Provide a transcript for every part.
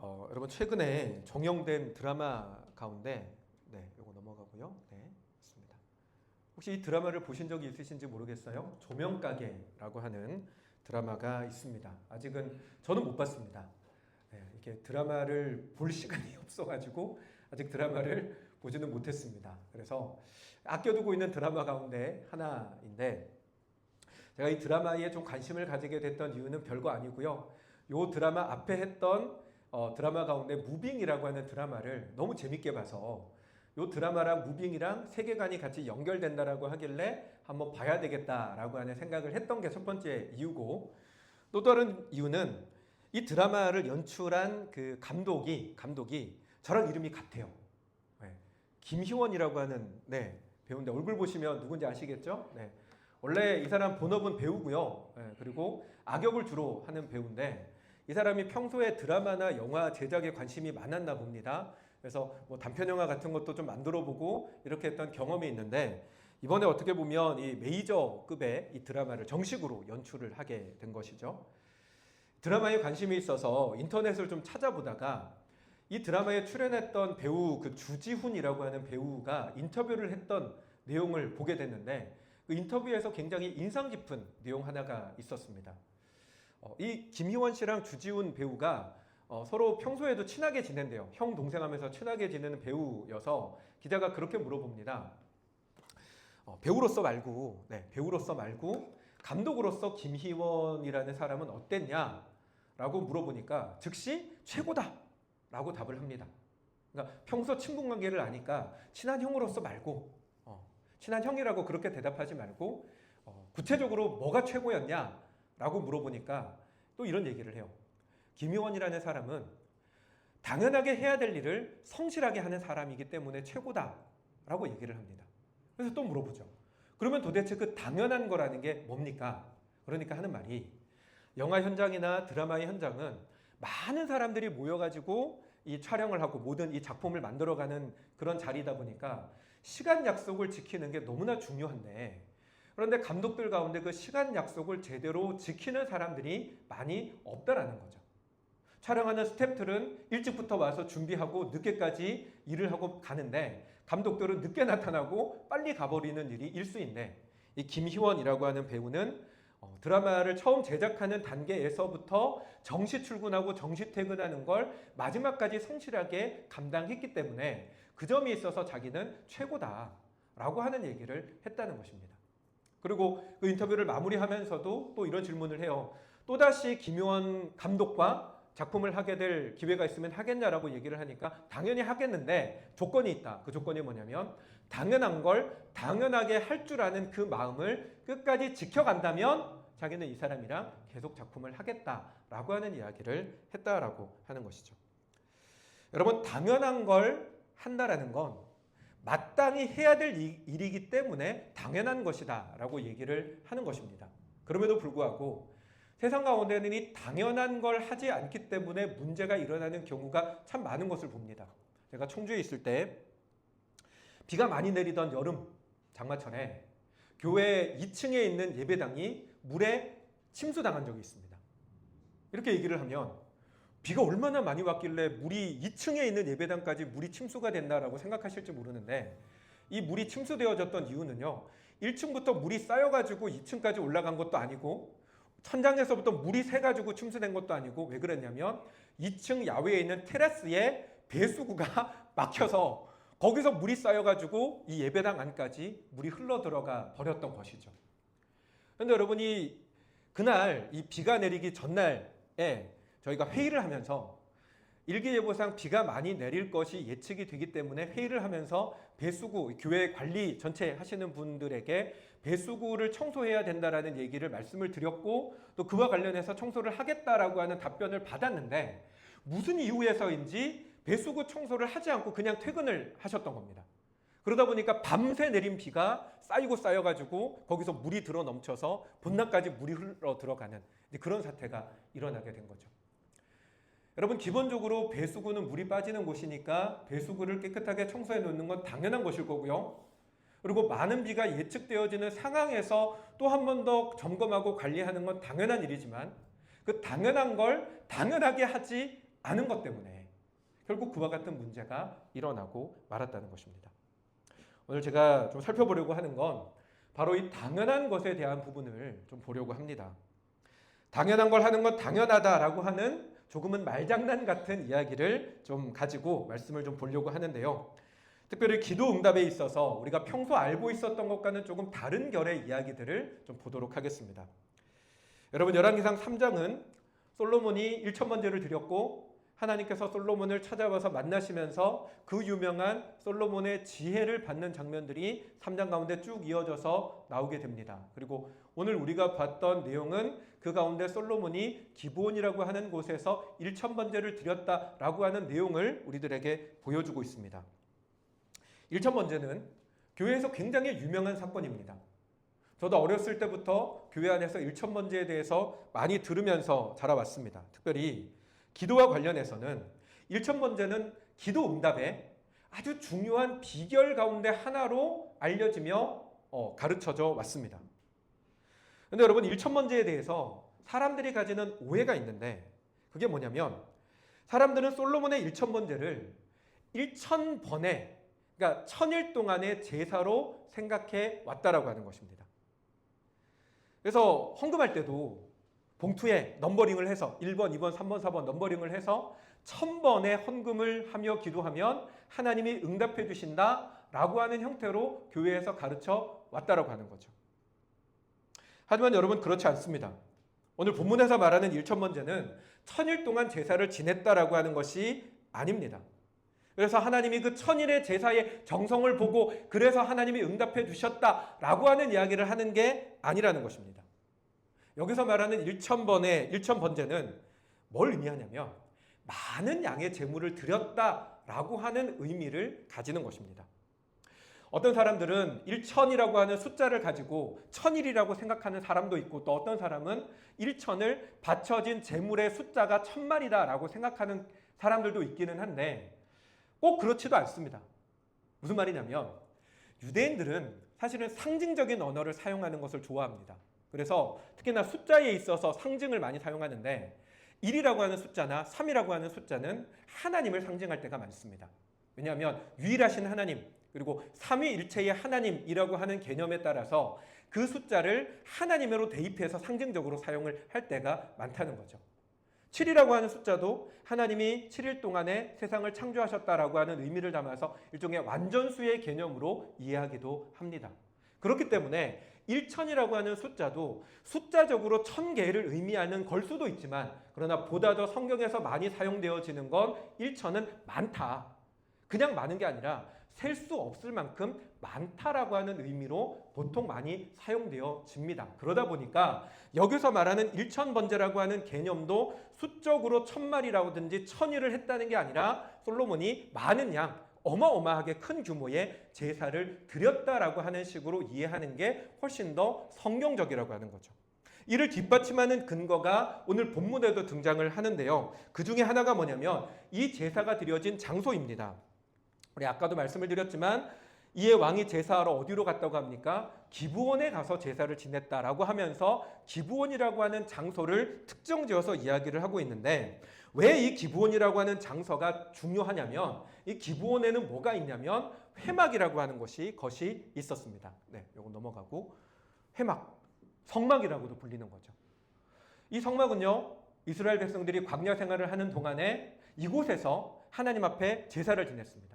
여러분 최근에 종영된 드라마 가운데 요거 넘어가고요. 맞습니다. 혹시 이 드라마를 보신 적이 있으신지 모르겠어요. 조명가게라고 하는 드라마가 있습니다. 아직은 저는 못 봤습니다. 이렇게 드라마를 볼 시간이 없어가지고 아직 드라마를 보지는 못했습니다. 그래서 아껴두고 있는 드라마 가운데 하나인데 제가 이 드라마에 좀 관심을 가지게 됐던 이유는 별거 아니고요. 이 드라마 앞에 했던 드라마 가운데 무빙이라고 하는 드라마를 너무 재밌게 봐서 이 드라마랑 무빙이랑 세계관이 같이 연결된다라고 하길래 한번 봐야 되겠다라고 하는 생각을 했던 게 첫 번째 이유고, 또 다른 이유는 이 드라마를 연출한 그 감독이 저랑 이름이 같아요. 김희원이라고 하는 배우인데 얼굴 보시면 누군지 아시겠죠? 원래 이 사람 본업은 배우고요. 그리고 악역을 주로 하는 배우인데 이 사람이 평소에 드라마나 영화 제작에 관심이 많았나 봅니다. 그래서 뭐 단편 영화 같은 것도 좀 만들어 보고 이렇게 했던 경험이 있는데 이번에 어떻게 보면 이 메이저급의 이 드라마를 정식으로 연출을 하게 된 것이죠. 드라마에 관심이 있어서 인터넷을 좀 찾아보다가 이 드라마에 출연했던 배우 그 주지훈이라고 하는 배우가 인터뷰를 했던 내용을 보게 됐는데 그 인터뷰에서 굉장히 인상 깊은 내용 하나가 있었습니다. 이 김희원 씨랑 주지훈 배우가 서로 평소에도 친하게 지낸대요. 형 동생 하면서 친하게 지내는 배우여서 기자가 그렇게 물어봅니다. 배우로서 말고 감독으로서 김희원이라는 사람은 어땠냐? 라고 물어보니까 즉시 최고다! 라고 답을 합니다. 그러니까 평소 친분 관계를 아니까 친한 형으로서 말고 친한 형이라고 그렇게 대답하지 말고 구체적으로 뭐가 최고였냐? 라고 물어보니까 또 이런 얘기를 해요. 김희원이라는 사람은 당연하게 해야 될 일을 성실하게 하는 사람이기 때문에 최고다 라고 얘기를 합니다. 그래서 또 물어보죠. 그러면 도대체 그 당연한 거라는 게 뭡니까? 그러니까 하는 말이 영화 현장이나 드라마의 현장은 많은 사람들이 모여가지고 이 촬영을 하고 모든 이 작품을 만들어가는 그런 자리다 보니까 시간 약속을 지키는 게 너무나 중요한데 그런데 감독들 가운데 그 시간 약속을 제대로 지키는 사람들이 많이 없다라는 거죠. 촬영하는 스태프들은 일찍부터 와서 준비하고 늦게까지 일을 하고 가는데 감독들은 늦게 나타나고 빨리 가버리는 일이 일수인데 이 김희원이라고 하는 배우는 드라마를 처음 제작하는 단계에서부터 정시 출근하고 정시 퇴근하는 걸 마지막까지 성실하게 감당했기 때문에 그 점이 있어서 자기는 최고다라고 하는 얘기를 했다는 것입니다. 그리고 그 인터뷰를 마무리하면서도 또 이런 질문을 해요. 또다시 김희원 감독과 작품을 하게 될 기회가 있으면 하겠냐라고 얘기를 하니까 당연히 하겠는데 조건이 있다. 그 조건이 뭐냐면 당연한 걸 당연하게 할 줄 아는 그 마음을 끝까지 지켜간다면 자기는 이 사람이랑 계속 작품을 하겠다라고 하는 이야기를 했다라고 하는 것이죠. 여러분, 당연한 걸 한다라는 건 마땅히 해야 될 일이기 때문에 당연한 것이다 라고 얘기를 하는 것입니다. 그럼에도 불구하고 세상 가운데는 이 당연한 걸 하지 않기 때문에 문제가 일어나는 경우가 참 많은 것을 봅니다. 제가 청주에 있을 때 비가 많이 내리던 여름 장마철에 교회 2층에 있는 예배당이 물에 침수당한 적이 있습니다. 이렇게 얘기를 하면 비가 얼마나 많이 왔길래 물이 2층에 있는 예배당까지 물이 침수가 된다라고 생각하실지 모르는데 이 물이 침수되어졌던 이유는요. 1층부터 물이 쌓여가지고 2층까지 올라간 것도 아니고 천장에서부터 물이 새가지고 침수된 것도 아니고 왜 그랬냐면 2층 야외에 있는 테라스에 배수구가 막혀서 거기서 물이 쌓여가지고 이 예배당 안까지 물이 흘러 들어가 버렸던 것이죠. 그런데 여러분이 그날 이 비가 내리기 전날에 저희가 회의를 하면서 일기예보상 비가 많이 내릴 것이 예측이 되기 때문에 회의를 하면서 배수구, 교회 관리 전체 하시는 분들에게 배수구를 청소해야 된다라는 얘기를 말씀을 드렸고 또 그와 관련해서 청소를 하겠다라고 하는 답변을 받았는데 무슨 이유에서인지 배수구 청소를 하지 않고 그냥 퇴근을 하셨던 겁니다. 그러다 보니까 밤새 내린 비가 쌓여가지고 거기서 물이 들어 넘쳐서 본당까지 물이 흘러 들어가는 그런 사태가 일어나게 된 거죠. 여러분, 기본적으로 배수구는 물이 빠지는 곳이니까 배수구를 깨끗하게 청소해 놓는 건 당연한 것일 거고요. 그리고 많은 비가 예측되어지는 상황에서 또 한 번 더 점검하고 관리하는 건 당연한 일이지만 그 당연한 걸 당연하게 하지 않은 것 때문에 결국 그와 같은 문제가 일어나고 말았다는 것입니다. 오늘 제가 좀 살펴보려고 하는 건 바로 이 당연한 것에 대한 부분을 좀 보려고 합니다. 당연한 걸 하는 건 당연하다라고 하는 조금은 말장난 같은 이야기를 좀 가지고 말씀을 좀 보려고 하는데요. 특별히 기도 응답에 있어서 우리가 평소 알고 있었던 것과는 조금 다른 결의 이야기들을 좀 보도록 하겠습니다. 여러분, 열왕기상 3장은 솔로몬이 1천번제를 드렸고 하나님께서 솔로몬을 찾아와서 만나시면서 그 유명한 솔로몬의 지혜를 받는 장면들이 3장 가운데 쭉 이어져서 나오게 됩니다. 그리고 오늘 우리가 봤던 내용은 그 가운데 솔로몬이 기브온이라고 하는 곳에서 1천번제를 드렸다라고 하는 내용을 우리들에게 보여주고 있습니다. 1천번제는 교회에서 굉장히 유명한 사건입니다. 저도 어렸을 때부터 교회 안에서 1천번제에 대해서 많이 들으면서 자라왔습니다. 특별히 기도와 관련해서는 1천번제는 기도 응답의 아주 중요한 비결 가운데 하나로 알려지며 가르쳐져 왔습니다. 그런데 여러분, 1천번제에 대해서 사람들이 가지는 오해가 있는데 그게 뭐냐면 사람들은 솔로몬의 1천번제를 1,000번의 그러니까 1000일 동안의 제사로 생각해 왔다라고 하는 것입니다. 그래서 헌금할 때도 봉투에 넘버링을 해서 1번, 2번, 3번, 4번 넘버링을 해서 1000번의 헌금을 하며 기도하면 하나님이 응답해 주신다라고 하는 형태로 교회에서 가르쳐 왔다라고 하는 거죠. 하지만 여러분, 그렇지 않습니다. 오늘 본문에서 말하는 1천번제는 1000일 동안 제사를 지냈다라고 하는 것이 아닙니다. 그래서 하나님이 그 1000일의 제사의 정성을 보고 그래서 하나님이 응답해 주셨다라고 하는 이야기를 하는 게 아니라는 것입니다. 여기서 말하는 1천번제는 뭘 의미하냐면 많은 양의 제물을 드렸다라고 하는 의미를 가지는 것입니다. 어떤 사람들은 1000이라고 하는 숫자를 가지고 1000일이라고 생각하는 사람도 있고 또 어떤 사람은 1000을 바쳐진 제물의 숫자가 1000마리다라고 생각하는 사람들도 있기는 한데 꼭 그렇지도 않습니다. 무슨 말이냐면 유대인들은 사실은 상징적인 언어를 사용하는 것을 좋아합니다. 그래서 특히나 숫자에 있어서 상징을 많이 사용하는데 1이라고 하는 숫자나 3이라고 하는 숫자는 하나님을 상징할 때가 많습니다. 왜냐하면 유일하신 하나님 그리고 삼위일체의 하나님이라고 하는 개념에 따라서 그 숫자를 하나님으로 대입해서 상징적으로 사용을 할 때가 많다는 거죠. 7이라고 하는 숫자도 하나님이 7일 동안에 세상을 창조하셨다라고 하는 의미를 담아서 일종의 완전수의 개념으로 이해하기도 합니다. 그렇기 때문에 1000이라고 하는 숫자도 숫자적으로 1000개를 의미하는 걸 수도 있지만 그러나 보다 더 성경에서 많이 사용되어지는 건 1000은 많다. 그냥 많은 게 아니라 셀 수 없을 만큼 많다라고 하는 의미로 보통 많이 사용되어집니다. 그러다 보니까 여기서 말하는 1000번제라고 하는 개념도 수적으로 1000마리라든지 1000일을 했다는 게 아니라 솔로몬이 많은 양, 어마어마하게 큰 규모의 제사를 드렸다라고 하는 식으로 이해하는 게 훨씬 더 성경적이라고 하는 거죠. 이를 뒷받침하는 근거가 오늘 본문에도 등장을 하는데요. 그 중에 하나가 뭐냐면 이 제사가 드려진 장소입니다. 우리 아까도 말씀을 드렸지만 이에 왕이 제사하러 어디로 갔다고 합니까? 기브온에 가서 제사를 지냈다라고 하면서 기브온이라고 하는 장소를 특정지어서 이야기를 하고 있는데 왜 이 기브온이라고 하는 장소가 중요하냐면 이 기브온에는 뭐가 있냐면 회막이라고 하는 것이 있었습니다. 네, 요거 넘어가고 회막, 성막이라고도 불리는 거죠. 이 성막은요, 이스라엘 백성들이 광야 생활을 하는 동안에 이곳에서 하나님 앞에 제사를 지냈습니다.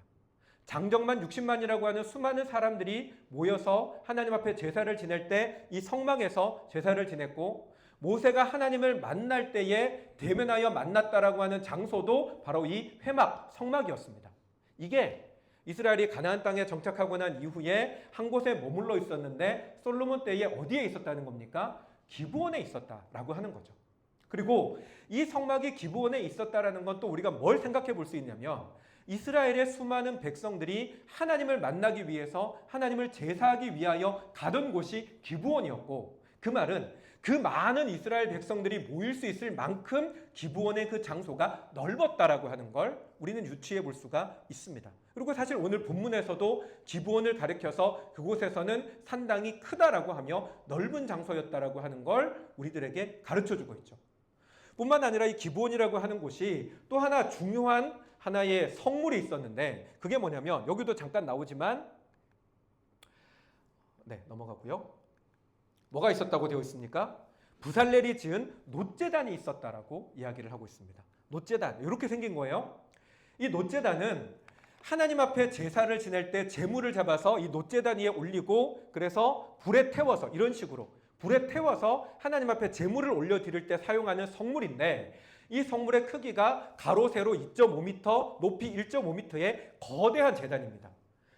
장정만 60만이라고 하는 수많은 사람들이 모여서 하나님 앞에 제사를 지낼 때 이 성막에서 제사를 지냈고 모세가 하나님을 만날 때에 대면하여 만났다라고 하는 장소도 바로 이 회막, 성막이었습니다. 이게 이스라엘이 가나안 땅에 정착하고 난 이후에 한 곳에 머물러 있었는데 솔로몬 때에 어디에 있었다는 겁니까? 기브온에 있었다라고 하는 거죠. 그리고 이 성막이 기브온에 있었다라는 건 또 우리가 뭘 생각해 볼 수 있냐면 이스라엘의 수많은 백성들이 하나님을 만나기 위해서 하나님을 제사하기 위하여 가던 곳이 기브온이었고 그 말은 그 많은 이스라엘 백성들이 모일 수 있을 만큼 기브온의 그 장소가 넓었다라고 하는 걸 우리는 유추해 볼 수가 있습니다. 그리고 사실 오늘 본문에서도 기브온을 가리켜서 그곳에서는 상당히 크다라고 하며 넓은 장소였다라고 하는 걸 우리들에게 가르쳐 주고 있죠. 뿐만 아니라 이 기브온이라고 하는 곳이 또 하나 중요한 하나의 성물이 있었는데 그게 뭐냐면 여기도 잠깐 나오지만 넘어가고요. 뭐가 있었다고 되어 있습니까? 부살렐이 지은 놋제단이 있었다라고 이야기를 하고 있습니다. 놋제단 이렇게 생긴 거예요. 이 놋제단은 하나님 앞에 제사를 지낼 때 제물을 잡아서 이 놋제단 위에 올리고 그래서 불에 태워서 이런 식으로 불에 태워서 하나님 앞에 제물을 올려드릴 때 사용하는 성물인데 이 성물의 크기가 가로 세로 2.5m, 높이 1.5m의 거대한 제단입니다.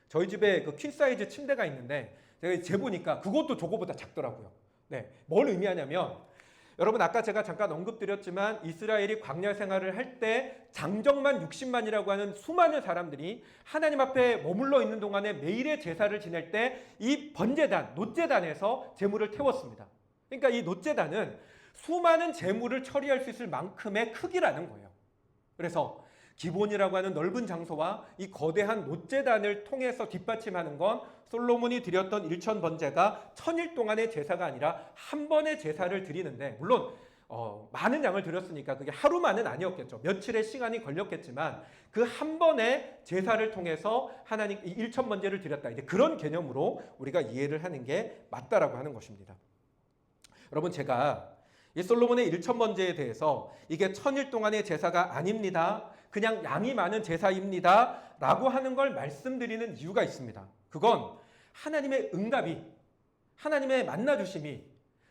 저희 집에 그 퀸 사이즈 침대가 있는데 제가 재보니까 그것도 저거보다 작더라고요. 뭘 의미하냐면 여러분 아까 제가 잠깐 언급드렸지만 이스라엘이 광야 생활을 할 때 장정만 60만이라고 하는 수많은 사람들이 하나님 앞에 머물러 있는 동안에 매일의 제사를 지낼 때 이 번제단, 놋제단에서 제물을 태웠습니다. 그러니까 이 놋제단은 수많은 제물을 처리할 수 있을 만큼의 크기라는 거예요. 그래서 기본이라고 하는 넓은 장소와 이 거대한 놋제단을 통해서 뒷받침하는 건 솔로몬이 드렸던 일천 번제가 1000일 동안의 제사가 아니라 한 번의 제사를 드리는데 물론 많은 양을 드렸으니까 그게 하루만은 아니었겠죠. 며칠의 시간이 걸렸겠지만 그 한 번의 제사를 통해서 하나님 일천 번제를 드렸다. 이제 그런 개념으로 우리가 이해를 하는 게 맞다라고 하는 것입니다. 여러분 제가 이 솔로몬의 일천 번제에 대해서 이게 1000일 동안의 제사가 아닙니다. 그냥 양이 많은 제사입니다. 라고 하는 걸 말씀드리는 이유가 있습니다. 그건 하나님의 응답이, 하나님의 만나주심이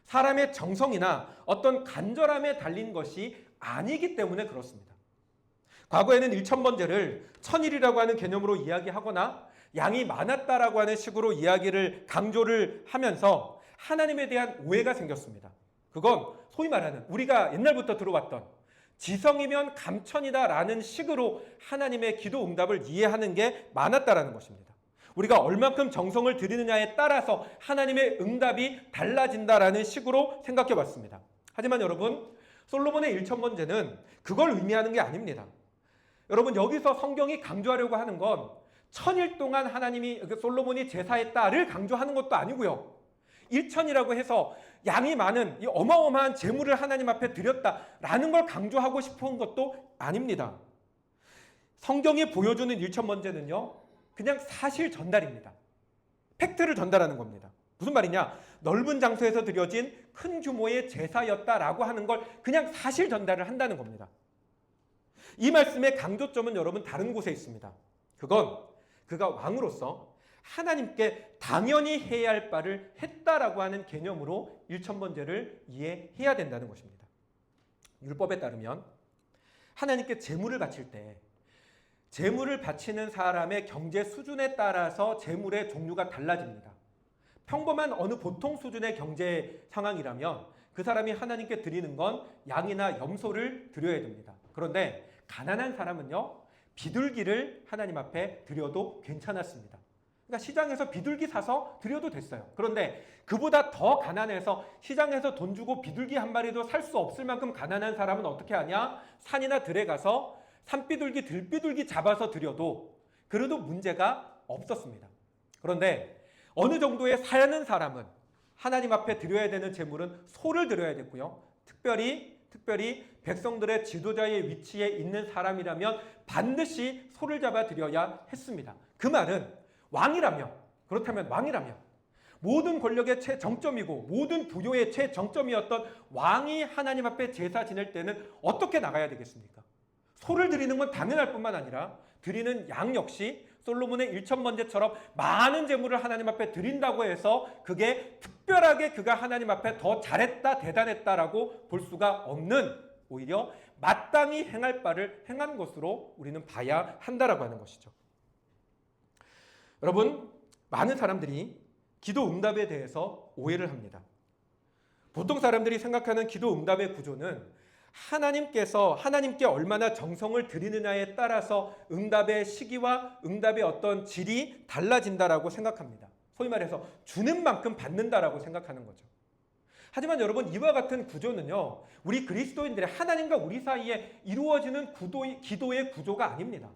사람의 정성이나 어떤 간절함에 달린 것이 아니기 때문에 그렇습니다. 과거에는 일천번제를 1000일이라고 하는 개념으로 이야기하거나 양이 많았다라고 하는 식으로 이야기를 강조를 하면서 하나님에 대한 오해가 생겼습니다. 그건 소위 말하는 우리가 옛날부터 들어왔던 지성이면 감천이다라는 식으로 하나님의 기도 응답을 이해하는 게 많았다라는 것입니다. 우리가 얼만큼 정성을 들이느냐에 따라서 하나님의 응답이 달라진다라는 식으로 생각해 봤습니다. 하지만 여러분, 솔로몬의 일천번제는 그걸 의미하는 게 아닙니다. 여러분, 여기서 성경이 강조하려고 하는 건 1000일 동안 솔로몬이 제사했다를 강조하는 것도 아니고요. 1000이라고 해서 양이 많은 이 어마어마한 제물을 하나님 앞에 드렸다라는 걸 강조하고 싶은 것도 아닙니다. 성경이 보여주는 일천번제는요, 그냥 사실 전달입니다. 팩트를 전달하는 겁니다. 무슨 말이냐? 넓은 장소에서 드려진 큰 규모의 제사였다라고 하는 걸 그냥 사실 전달을 한다는 겁니다. 이 말씀의 강조점은 여러분 다른 곳에 있습니다. 그건 그가 왕으로서 하나님께 당연히 해야 할 바를 했다라고 하는 개념으로 일천번제를 이해해야 된다는 것입니다. 율법에 따르면 하나님께 제물을 바칠 때 제물을 바치는 사람의 경제 수준에 따라서 제물의 종류가 달라집니다. 평범한 어느 보통 수준의 경제 상황이라면 그 사람이 하나님께 드리는 건 양이나 염소를 드려야 됩니다. 그런데 가난한 사람은요, 비둘기를 하나님 앞에 드려도 괜찮았습니다. 그러니까 시장에서 비둘기 사서 드려도 됐어요. 그런데 그보다 더 가난해서 시장에서 돈 주고 비둘기 한 마리도 살 수 없을 만큼 가난한 사람은 어떻게 하냐? 산이나 들에 가서 산비둘기, 들비둘기 잡아서 드려도 그래도 문제가 없었습니다. 그런데 어느 정도의 사는 사람은 하나님 앞에 드려야 되는 제물은 소를 드려야 됐고요. 특별히 백성들의 지도자의 위치에 있는 사람이라면 반드시 소를 잡아 드려야 했습니다. 그 말은 그렇다면 왕이라면 모든 권력의 최정점이고 모든 부요의 최정점이었던 왕이 하나님 앞에 제사 지낼 때는 어떻게 나가야 되겠습니까? 소를 드리는 건 당연할 뿐만 아니라 드리는 양 역시 솔로몬의 일천번제처럼 많은 제물을 하나님 앞에 드린다고 해서 그게 특별하게 그가 하나님 앞에 더 잘했다, 대단했다라고 볼 수가 없는, 오히려 마땅히 행할 바를 행한 것으로 우리는 봐야 한다라고 하는 것이죠. 여러분, 많은 사람들이 기도 응답에 대해서 오해를 합니다. 보통 사람들이 생각하는 기도 응답의 구조는 하나님께 얼마나 정성을 드리느냐에 따라서 응답의 시기와 응답의 어떤 질이 달라진다라고 생각합니다. 소위 말해서 주는 만큼 받는다라고 생각하는 거죠. 하지만 여러분, 이와 같은 구조는요, 우리 그리스도인들의 하나님과 우리 사이에 이루어지는 기도의 구조가 아닙니다.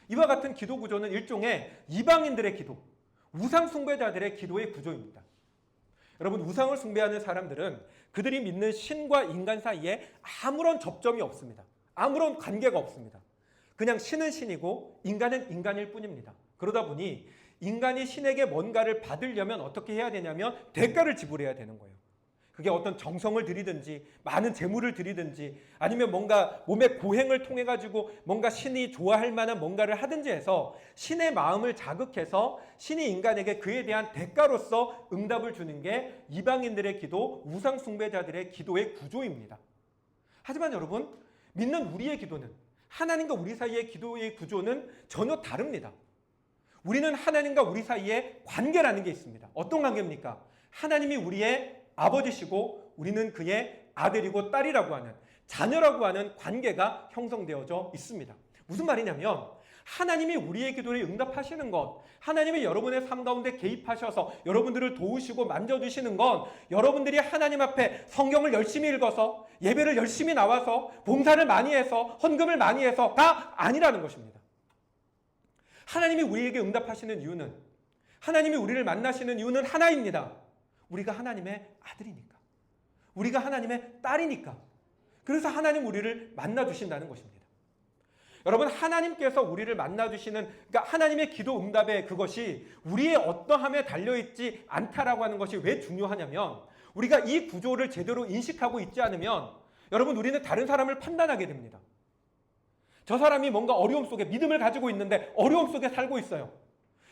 이와 같은 기도 구조는 일종의 이방인들의 기도, 우상 숭배자들의 기도의 구조입니다. 여러분, 우상을 숭배하는 사람들은 그들이 믿는 신과 인간 사이에 아무런 접점이 없습니다. 아무런 관계가 없습니다. 그냥 신은 신이고 인간은 인간일 뿐입니다. 그러다 보니 인간이 신에게 뭔가를 받으려면 어떻게 해야 되냐면 대가를 지불해야 되는 거예요. 그게 어떤 정성을 들이든지 많은 재물을 들이든지 아니면 뭔가 몸의 고행을 통해 가지고 뭔가 신이 좋아할 만한 뭔가를 하든지 해서 신의 마음을 자극해서 신이 인간에게 그에 대한 대가로서 응답을 주는 게 이방인들의 기도, 우상 숭배자들의 기도의 구조입니다. 하지만 여러분, 믿는 우리의 기도는, 하나님과 우리 사이의 기도의 구조는 전혀 다릅니다. 우리는 하나님과 우리 사이에 관계라는 게 있습니다. 어떤 관계입니까? 하나님이 우리의 아버지시고 우리는 그의 아들이고 딸이라고 하는, 자녀라고 하는 관계가 형성되어져 있습니다. 무슨 말이냐면 하나님이 우리의 기도에 응답하시는 것, 하나님이 여러분의 삶 가운데 개입하셔서 여러분들을 도우시고 만져주시는 건 여러분들이 하나님 앞에 성경을 열심히 읽어서 예배를 열심히 나와서 봉사를 많이 해서 헌금을 많이 해서가 아니라는 것입니다. 하나님이 우리에게 응답하시는 이유는, 하나님이 우리를 만나시는 이유는 하나입니다. 우리가 하나님의 아들이니까, 우리가 하나님의 딸이니까. 그래서 하나님 우리를 만나주신다는 것입니다. 여러분, 하나님께서 우리를 만나주시는, 그러니까 하나님의 기도 응답의 그것이 우리의 어떠함에 달려있지 않다라고 하는 것이 왜 중요하냐면, 우리가 이 구조를 제대로 인식하고 있지 않으면 여러분, 우리는 다른 사람을 판단하게 됩니다. 저 사람이 뭔가 어려움 속에 믿음을 가지고 있는데 어려움 속에 살고 있어요.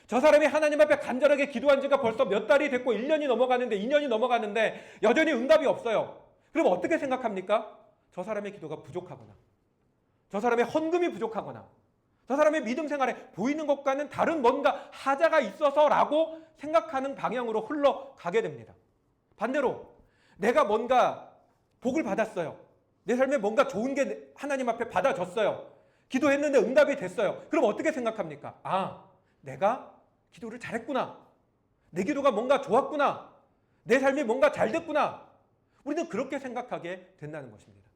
저 사람이 하나님 앞에 간절하게 기도한 지가 벌써 몇 달이 됐고 1년이 넘어가는데 2년이 넘어가는데 여전히 응답이 없어요. 그럼 어떻게 생각합니까? 저 사람의 기도가 부족하거나, 저 사람의 헌금이 부족하거나, 저 사람의 믿음 생활에 보이는 것과는 다른 뭔가 하자가 있어서라고 생각하는 방향으로 흘러가게 됩니다. 반대로 내가 뭔가 복을 받았어요. 내 삶에 뭔가 좋은 게 하나님 앞에 받아졌어요. 기도했는데 응답이 됐어요. 그럼 어떻게 생각합니까? 아, 내가 기도를 잘했구나. 내 기도가 뭔가 좋았구나. 내 삶이 뭔가 잘 됐구나. 우리는 그렇게 생각하게 된다는 것입니다.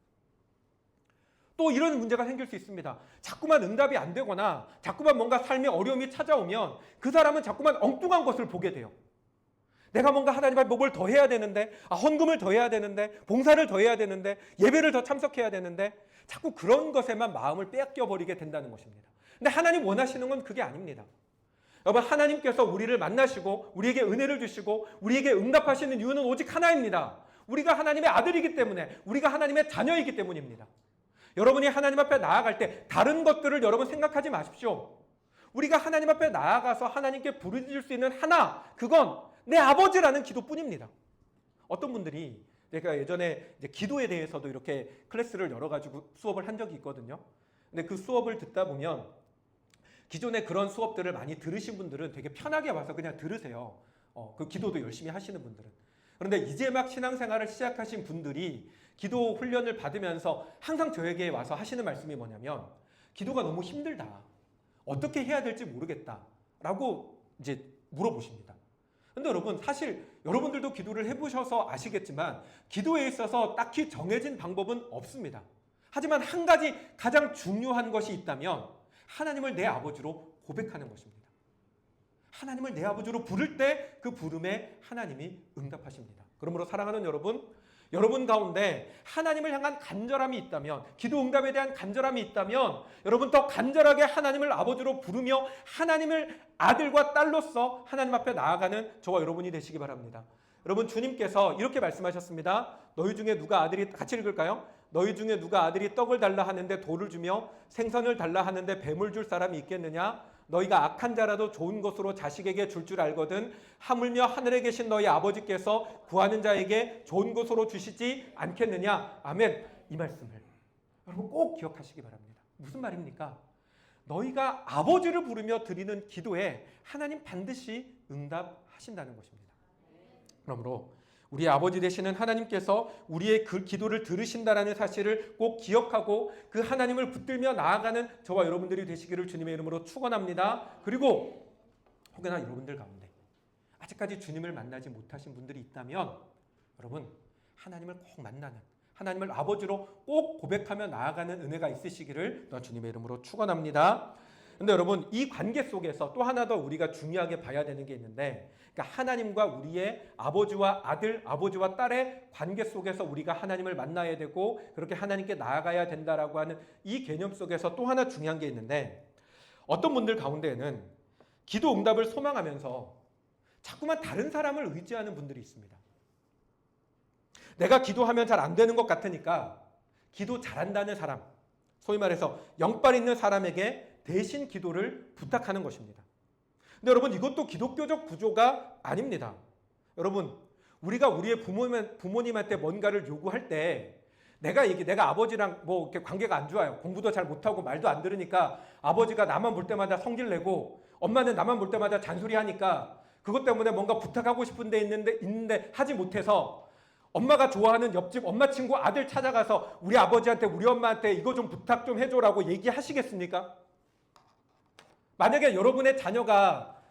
또 이런 문제가 생길 수 있습니다. 자꾸만 응답이 안 되거나 자꾸만 뭔가 삶에 어려움이 찾아오면 그 사람은 자꾸만 엉뚱한 것을 보게 돼요. 내가 뭔가 하나님 앞에 뭘 더 해야 되는데, 헌금을 더 해야 되는데, 봉사를 더 해야 되는데, 예배를 더 참석해야 되는데, 자꾸 그런 것에만 마음을 빼앗겨버리게 된다는 것입니다. 근데 하나님 원하시는 건 그게 아닙니다. 여러분, 하나님께서 우리를 만나시고 우리에게 은혜를 주시고 우리에게 응답하시는 이유는 오직 하나입니다. 우리가 하나님의 아들이기 때문에, 우리가 하나님의 자녀이기 때문입니다. 여러분이 하나님 앞에 나아갈 때 다른 것들을 여러분 생각하지 마십시오. 우리가 하나님 앞에 나아가서 하나님께 부르짖을 수 있는 하나, 그건 내 아버지라는 기도뿐입니다. 어떤 분들이, 제가 예전에 이제 기도에 대해서도 이렇게 클래스를 열어가지고 수업을 한 적이 있거든요. 근데 그 수업을 듣다 보면 기존에 그런 수업들을 많이 들으신 분들은 되게 편하게 와서 그냥 들으세요. 그 기도도 열심히 하시는 분들은. 그런데 이제 막 신앙생활을 시작하신 분들이 기도 훈련을 받으면서 항상 저에게 와서 하시는 말씀이 뭐냐면, 기도가 너무 힘들다. 어떻게 해야 될지 모르겠다. 라고 이제 물어보십니다. 근데 여러분, 사실 여러분들도 기도를 해보셔서 아시겠지만 기도에 있어서 딱히 정해진 방법은 없습니다. 하지만 한 가지 가장 중요한 것이 있다면 하나님을 내 아버지로 고백하는 것입니다. 하나님을 내 아버지로 부를 때 그 부름에 하나님이 응답하십니다. 그러므로 사랑하는 여러분, 여러분 가운데 하나님을 향한 간절함이 있다면, 기도 응답에 대한 간절함이 있다면 여러분 더 간절하게 하나님을 아버지로 부르며 하나님을 아들과 딸로서 하나님 앞에 나아가는 저와 여러분이 되시기 바랍니다. 여러분, 주님께서 이렇게 말씀하셨습니다. 너희 중에 누가 아들이, 같이 읽을까요? 너희 중에 누가 아들이 떡을 달라 하는데 돌을 주며 생선을 달라 하는데 뱀을 줄 사람이 있겠느냐? 너희가 악한 자라도 좋은 것으로 자식에게 줄 알거든 하물며 하늘에 계신 너희 아버지께서 구하는 자에게 좋은 것으로 주시지 않겠느냐? 아멘. 이 말씀을 여러분 꼭 기억하시기 바랍니다. 무슨 말입니까? 너희가 아버지를 부르며 드리는 기도에 하나님 반드시 응답하신다는 것입니다. 그러므로 우리 아버지 되시는 하나님께서 우리의 그 기도를 들으신다라는 사실을 꼭 기억하고 그 하나님을 붙들며 나아가는 저와 여러분들이 되시기를 주님의 이름으로 축원합니다. 그리고 혹여나 여러분들 가운데 아직까지 주님을 만나지 못하신 분들이 있다면 여러분, 하나님을 꼭 만나는, 하나님을 아버지로 꼭 고백하며 나아가는 은혜가 있으시기를 주님의 이름으로 축원합니다. 근데 여러분, 이 관계 속에서 또 하나 더 우리가 중요하게 봐야 되는 게 있는데, 그러니까 하나님과 우리의 아버지와 아들, 아버지와 딸의 관계 속에서 우리가 하나님을 만나야 되고 그렇게 하나님께 나아가야 된다라고 하는 이 개념 속에서 또 하나 중요한 게 있는데, 어떤 분들 가운데에는 기도 응답을 소망하면서 자꾸만 다른 사람을 의지하는 분들이 있습니다. 내가 기도하면 잘 안 되는 것 같으니까 기도 잘한다는 사람, 소위 말해서 영빨 있는 사람에게 대신 기도를 부탁하는 것입니다. 근데 여러분, 이것도 기독교적 구조가 아닙니다. 여러분, 우리가 우리의 부모님한테 뭔가를 요구할 때 내가 아버지랑 뭐 이렇게 관계가 안 좋아요. 공부도 잘 못하고 말도 안 들으니까 아버지가 나만 볼 때마다 성질 내고 엄마는 나만 볼 때마다 잔소리하니까 그것 때문에 뭔가 부탁하고 싶은 데 있는데 하지 못해서 엄마가 좋아하는 옆집 엄마 친구 아들 찾아가서 우리 아버지한테 우리 엄마한테 이거 좀 부탁 좀 해줘라고 얘기하시겠습니까? 만약에 여러분의 자녀가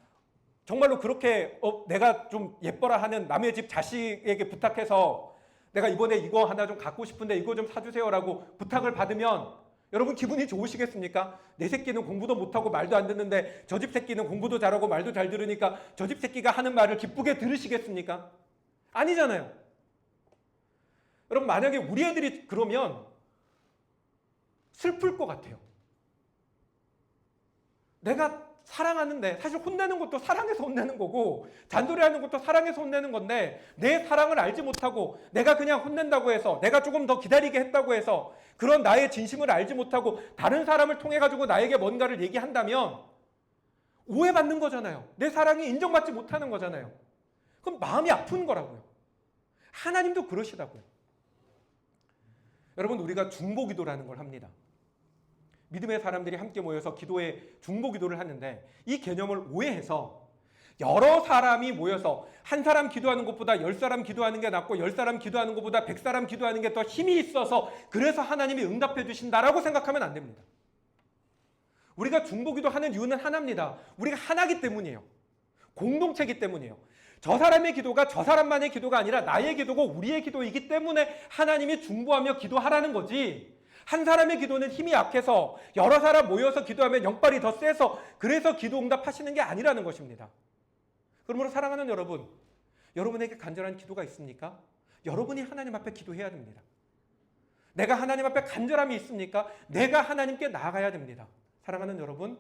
정말로 그렇게 내가 좀 예뻐라 하는 남의 집 자식에게 부탁해서 내가 이번에 이거 하나 좀 갖고 싶은데 이거 좀 사주세요라고 부탁을 받으면 여러분 기분이 좋으시겠습니까? 내 새끼는 공부도 못하고 말도 안 듣는데 저 집 새끼는 공부도 잘하고 말도 잘 들으니까 저 집 새끼가 하는 말을 기쁘게 들으시겠습니까? 아니잖아요. 여러분, 만약에 우리 애들이 그러면 슬플 것 같아요. 내가 사랑하는데, 사실 혼내는 것도 사랑해서 혼내는 거고 잔소리하는 것도 사랑해서 혼내는 건데 내 사랑을 알지 못하고 내가 그냥 혼낸다고 해서 내가 조금 더 기다리게 했다고 해서 그런 나의 진심을 알지 못하고 다른 사람을 통해 가지고 나에게 뭔가를 얘기한다면 오해받는 거잖아요. 내 사랑이 인정받지 못하는 거잖아요. 그럼 마음이 아픈 거라고요. 하나님도 그러시다고요. 여러분, 우리가 중보기도라는 걸 합니다. 믿음의 사람들이 함께 모여서 기도에 중보기도를 하는데 이 개념을 오해해서 여러 사람이 모여서 한 사람 기도하는 것보다 10사람 기도하는 게 낫고 10사람 기도하는 것보다 100사람 기도하는 게 더 힘이 있어서 그래서 하나님이 응답해 주신다라고 생각하면 안 됩니다. 우리가 중보기도 하는 이유는 하나입니다. 우리가 하나기 때문이에요. 공동체이기 때문이에요. 저 사람의 기도가 저 사람만의 기도가 아니라 나의 기도고 우리의 기도이기 때문에 하나님이 중보하며 기도하라는 거지, 한 사람의 기도는 힘이 약해서 여러 사람 모여서 기도하면 영빨이 더 세서 그래서 기도 응답하시는 게 아니라는 것입니다. 그러므로 사랑하는 여러분, 여러분에게 간절한 기도가 있습니까? 여러분이 하나님 앞에 기도해야 됩니다. 내가 하나님 앞에 간절함이 있습니까? 내가 하나님께 나아가야 됩니다. 사랑하는 여러분,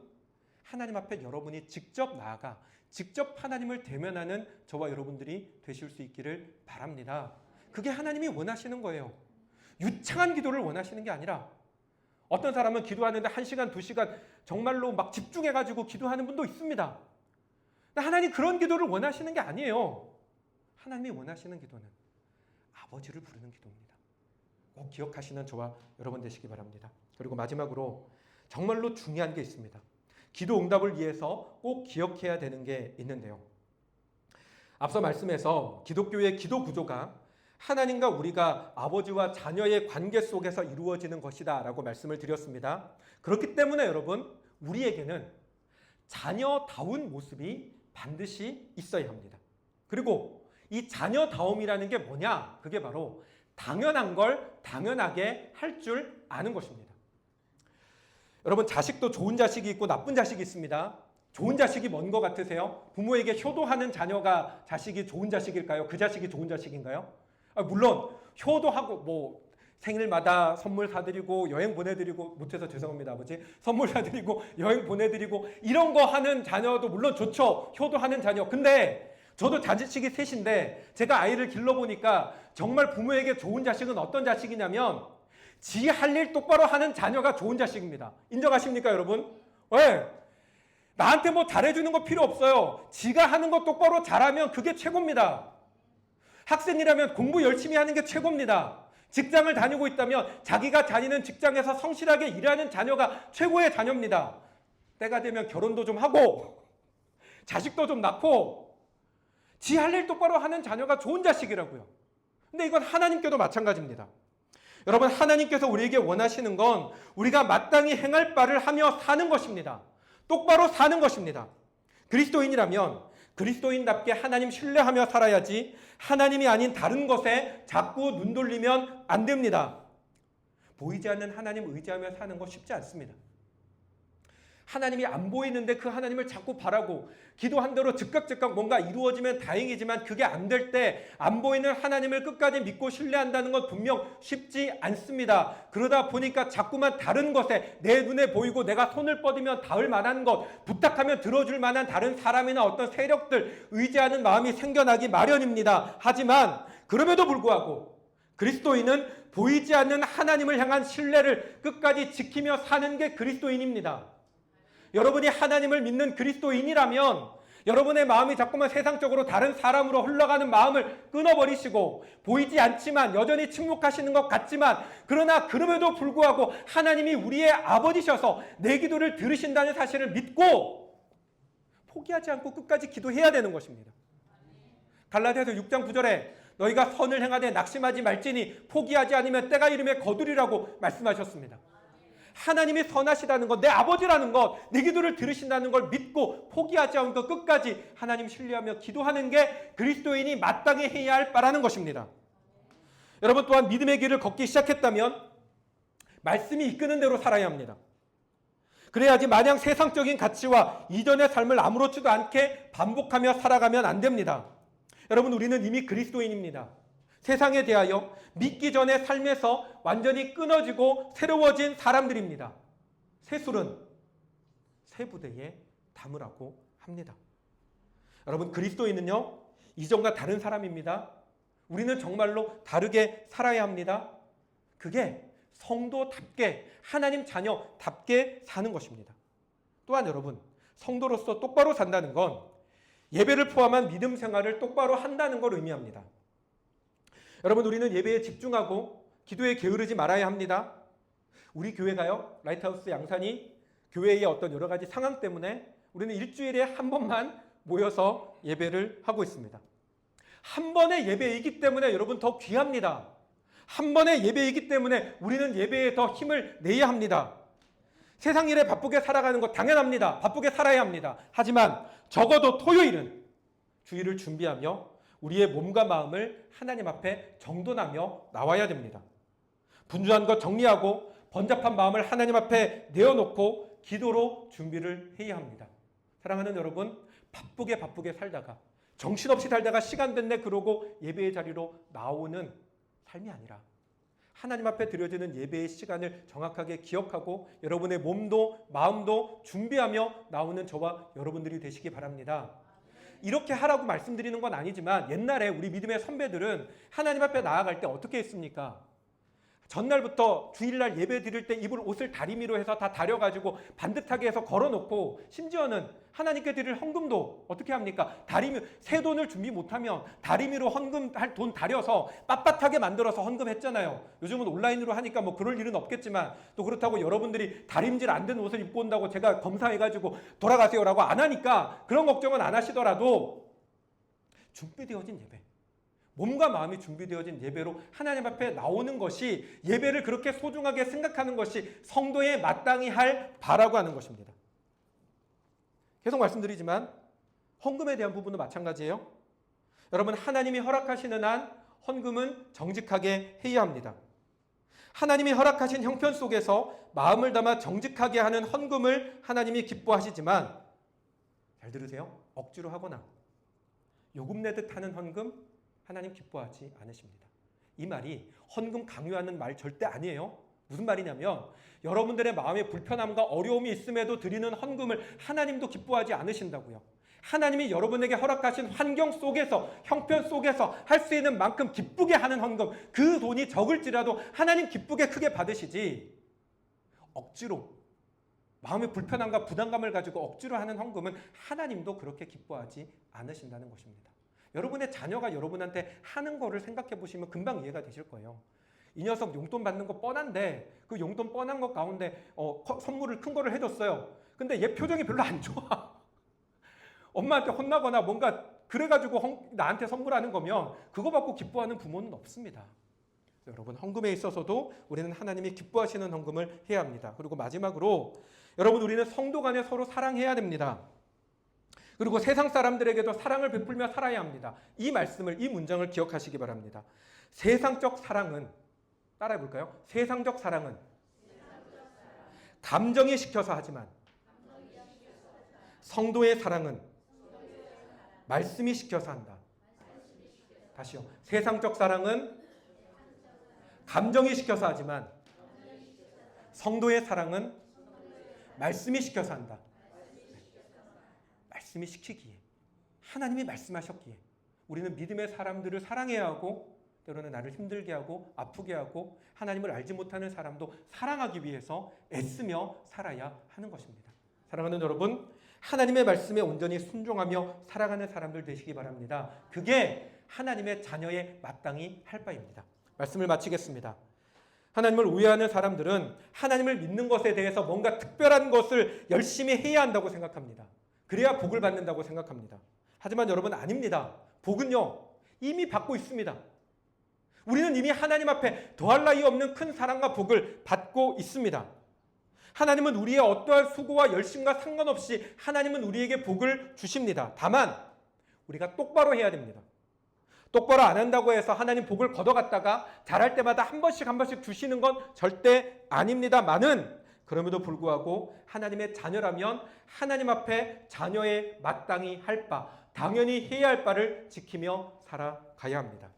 하나님 앞에 여러분이 직접 나아가 직접 하나님을 대면하는 저와 여러분들이 되실 수 있기를 바랍니다. 그게 하나님이 원하시는 거예요. 유창한 기도를 원하시는 게 아니라, 어떤 사람은 기도하는데 1시간, 2시간 정말로 막 집중해가지고 기도하는 분도 있습니다. 근데 하나님 그런 기도를 원하시는 게 아니에요. 하나님이 원하시는 기도는 아버지를 부르는 기도입니다. 꼭 기억하시는 저와 여러분 되시기 바랍니다. 그리고 마지막으로 정말로 중요한 게 있습니다. 기도 응답을 위해서 꼭 기억해야 되는 게 있는데요. 앞서 말씀에서 기독교의 기도 구조가 하나님과 우리가 아버지와 자녀의 관계 속에서 이루어지는 것이다 라고 말씀을 드렸습니다. 그렇기 때문에 여러분, 우리에게는 자녀다운 모습이 반드시 있어야 합니다. 그리고 이 자녀다움이라는 게 뭐냐? 그게 바로 당연한 걸 당연하게 할 줄 아는 것입니다. 여러분, 자식도 좋은 자식이 있고 나쁜 자식이 있습니다. 좋은 자식이 뭔 것 같으세요? 부모에게 효도하는 자녀가 자식이 좋은 자식일까요? 그 자식이 좋은 자식인가요? 물론 효도하고 뭐 생일마다 선물 사드리고 여행 보내드리고, 못해서 죄송합니다 아버지, 선물 사드리고 여행 보내드리고 이런 거 하는 자녀도 물론 좋죠. 효도하는 자녀. 근데 저도 자식이 셋인데 제가 아이를 길러보니까 정말 부모에게 좋은 자식은 어떤 자식이냐면 지 할 일 똑바로 하는 자녀가 좋은 자식입니다. 인정하십니까 여러분? 왜? 나한테 뭐 잘해주는 거 필요 없어요. 지가 하는 거 똑바로 잘하면 그게 최고입니다. 학생이라면 공부 열심히 하는 게 최고입니다. 직장을 다니고 있다면 자기가 다니는 직장에서 성실하게 일하는 자녀가 최고의 자녀입니다. 때가 되면 결혼도 좀 하고 자식도 좀 낳고 지 할 일 똑바로 하는 자녀가 좋은 자식이라고요. 근데 이건 하나님께도 마찬가지입니다. 여러분, 하나님께서 우리에게 원하시는 건 우리가 마땅히 행할 바를 하며 사는 것입니다. 똑바로 사는 것입니다. 그리스도인이라면 그리스도인답게 하나님 신뢰하며 살아야지 하나님이 아닌 다른 것에 자꾸 눈 돌리면 안 됩니다. 보이지 않는 하나님 의지하며 사는 거 쉽지 않습니다. 하나님이 안 보이는데 그 하나님을 자꾸 바라고 기도한 대로 즉각 뭔가 이루어지면 다행이지만 그게 안 될 때 안 보이는 하나님을 끝까지 믿고 신뢰한다는 건 분명 쉽지 않습니다. 그러다 보니까 자꾸만 다른 것에 내 눈에 보이고 내가 손을 뻗으면 닿을 만한 것, 부탁하면 들어줄 만한 다른 사람이나 어떤 세력들 의지하는 마음이 생겨나기 마련입니다. 하지만 그럼에도 불구하고 그리스도인은 보이지 않는 하나님을 향한 신뢰를 끝까지 지키며 사는 게 그리스도인입니다. 여러분이 하나님을 믿는 그리스도인이라면 여러분의 마음이 자꾸만 세상적으로 다른 사람으로 흘러가는 마음을 끊어버리시고 보이지 않지만 여전히 침묵하시는 것 같지만 그러나 그럼에도 불구하고 하나님이 우리의 아버지셔서 내 기도를 들으신다는 사실을 믿고 포기하지 않고 끝까지 기도해야 되는 것입니다. 갈라디아서 6장 9절에 너희가 선을 행하되 낙심하지 말지니 포기하지 않으면 때가 이르매 거두리라고 말씀하셨습니다. 하나님이 선하시다는 것, 내 아버지라는 것, 내 기도를 들으신다는 걸 믿고 포기하지 않고 끝까지 하나님 신뢰하며 기도하는 게 그리스도인이 마땅히 해야 할 바라는 것입니다. 여러분 또한 믿음의 길을 걷기 시작했다면 말씀이 이끄는 대로 살아야 합니다. 그래야지 마냥 세상적인 가치와 이전의 삶을 아무렇지도 않게 반복하며 살아가면 안 됩니다. 여러분 우리는 이미 그리스도인입니다. 세상에 대하여 믿기 전의 삶에서 완전히 끊어지고 새로워진 사람들입니다. 새술은 새 부대에 담으라고 합니다. 여러분 그리스도인은요 이전과 다른 사람입니다. 우리는 정말로 다르게 살아야 합니다. 그게 성도답게 하나님 자녀답게 사는 것입니다. 또한 여러분 성도로서 똑바로 산다는 건 예배를 포함한 믿음 생활을 똑바로 한다는 걸 의미합니다. 여러분 우리는 예배에 집중하고 기도에 게으르지 말아야 합니다. 우리 교회가요 라이트하우스 양산이 교회의 어떤 여러 가지 상황 때문에 우리는 일주일에 한 번만 모여서 예배를 하고 있습니다. 한 번의 예배이기 때문에 여러분 더 귀합니다. 한 번의 예배이기 때문에 우리는 예배에 더 힘을 내야 합니다. 세상 일에 바쁘게 살아가는 것 당연합니다. 바쁘게 살아야 합니다. 하지만 적어도 토요일은 주일을 준비하며 우리의 몸과 마음을 하나님 앞에 정돈하며 나와야 됩니다. 분주한 것 정리하고 번잡한 마음을 하나님 앞에 내어놓고 기도로 준비를 해야 합니다. 사랑하는 여러분, 바쁘게 살다가 정신없이 살다가 시간 됐네 그러고 예배의 자리로 나오는 삶이 아니라 하나님 앞에 드려지는 예배의 시간을 정확하게 기억하고 여러분의 몸도 마음도 준비하며 나오는 저와 여러분들이 되시기 바랍니다. 이렇게 하라고 말씀드리는 건 아니지만 옛날에 우리 믿음의 선배들은 하나님 앞에 나아갈 때 어떻게 했습니까? 전날부터 주일날 예배 드릴 때 입을 옷을 다리미로 해서 다 다려가지고 반듯하게 해서 걸어놓고 심지어는 하나님께 드릴 헌금도 어떻게 합니까? 다리미, 새 돈을 준비 못하면 다리미로 헌금할 돈 다려서 빳빳하게 만들어서 헌금했잖아요. 요즘은 온라인으로 하니까 뭐 그럴 일은 없겠지만 또 그렇다고 여러분들이 다림질 안 된 옷을 입고 온다고 제가 검사해가지고 돌아가세요라고 안 하니까 그런 걱정은 안 하시더라도 준비되어진 예배, 몸과 마음이 준비되어진 예배로 하나님 앞에 나오는 것이 예배를 그렇게 소중하게 생각하는 것이 성도의 마땅히 할 바라고 하는 것입니다. 계속 말씀드리지만 헌금에 대한 부분도 마찬가지예요. 여러분 하나님이 허락하시는 한 헌금은 정직하게 해야 합니다. 하나님이 허락하신 형편 속에서 마음을 담아 정직하게 하는 헌금을 하나님이 기뻐하시지만 잘 들으세요. 억지로 하거나 요금 내듯 하는 헌금 하나님 기뻐하지 않으십니다. 이 말이 헌금 강요하는 말 절대 아니에요. 무슨 말이냐면 여러분들의 마음에 불편함과 어려움이 있음에도 드리는 헌금을 하나님도 기뻐하지 않으신다고요. 하나님이 여러분에게 허락하신 환경 속에서 형편 속에서 할 수 있는 만큼 기쁘게 하는 헌금, 그 돈이 적을지라도 하나님 기쁘게 크게 받으시지 억지로 마음의 불편함과 부담감을 가지고 억지로 하는 헌금은 하나님도 그렇게 기뻐하지 않으신다는 것입니다. 여러분의 자녀가 여러분한테 하는 거를 생각해 보시면 금방 이해가 되실 거예요. 이 녀석 용돈 받는 거 뻔한데 그 용돈 뻔한 것 가운데 선물을 큰 거를 해줬어요. 근데 얘 표정이 별로 안 좋아. 엄마한테 혼나거나 뭔가 그래가지고 나한테 선물하는 거면 그거 받고 기뻐하는 부모는 없습니다. 여러분 헌금에 있어서도 우리는 하나님이 기뻐하시는 헌금을 해야 합니다. 그리고 마지막으로 여러분 우리는 성도 간에 서로 사랑해야 됩니다. 그리고 세상 사람들에게도 사랑을 베풀며 살아야 합니다. 이 말씀을, 이 문장을 기억하시기 바랍니다. 세상적 사랑은, 따라해 볼까요? 세상적 사랑은 감정이 시켜서 하지만 성도의 사랑은 말씀이 시켜서 한다. 다시요. 세상적 사랑은 감정이 시켜서 하지만 성도의 사랑은 말씀이 시켜서 한다. 말씀이 시키기에, 하나님이 말씀하셨기에 우리는 믿음의 사람들을 사랑해야 하고, 때로는 나를 힘들게 하고 아프게 하고 하나님을 알지 못하는 사람도 사랑하기 위해서 애쓰며 살아야 하는 것입니다. 사랑하는 여러분, 하나님의 말씀에 온전히 순종하며 살아가는 사람들 되시기 바랍니다. 그게 하나님의 자녀의 마땅히 할 바입니다. 말씀을 마치겠습니다. 하나님을 오해하는 사람들은 하나님을 믿는 것에 대해서 뭔가 특별한 것을 열심히 해야 한다고 생각합니다. 그래야 복을 받는다고 생각합니다. 하지만 여러분, 아닙니다. 복은요, 이미 받고 있습니다. 우리는 이미 하나님 앞에 더할 나위 없는 큰 사랑과 복을 받고 있습니다. 하나님은 우리의 어떠한 수고와 열심과 상관없이 하나님은 우리에게 복을 주십니다. 다만 우리가 똑바로 해야 됩니다. 똑바로 안 한다고 해서 하나님 복을 걷어갔다가 잘할 때마다 한 번씩 주시는 건 절대 아닙니다만은, 그럼에도 불구하고 하나님의 자녀라면 하나님 앞에 자녀의 마땅히 할 바, 당연히 해야 할 바를 지키며 살아가야 합니다.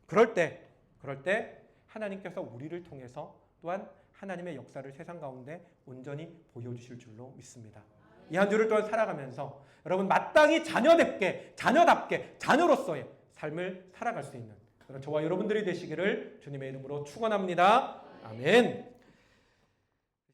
그럴 때 하나님께서 우리를 통해서 또한 하나님의 역사를 세상 가운데 온전히 보여주실 줄로 믿습니다. 이 한 주를 또한 살아가면서 여러분, 마땅히 자녀답게 자녀로서의 삶을 살아갈 수 있는 저와 여러분들이 되시기를 주님의 이름으로 축원합니다. 아멘.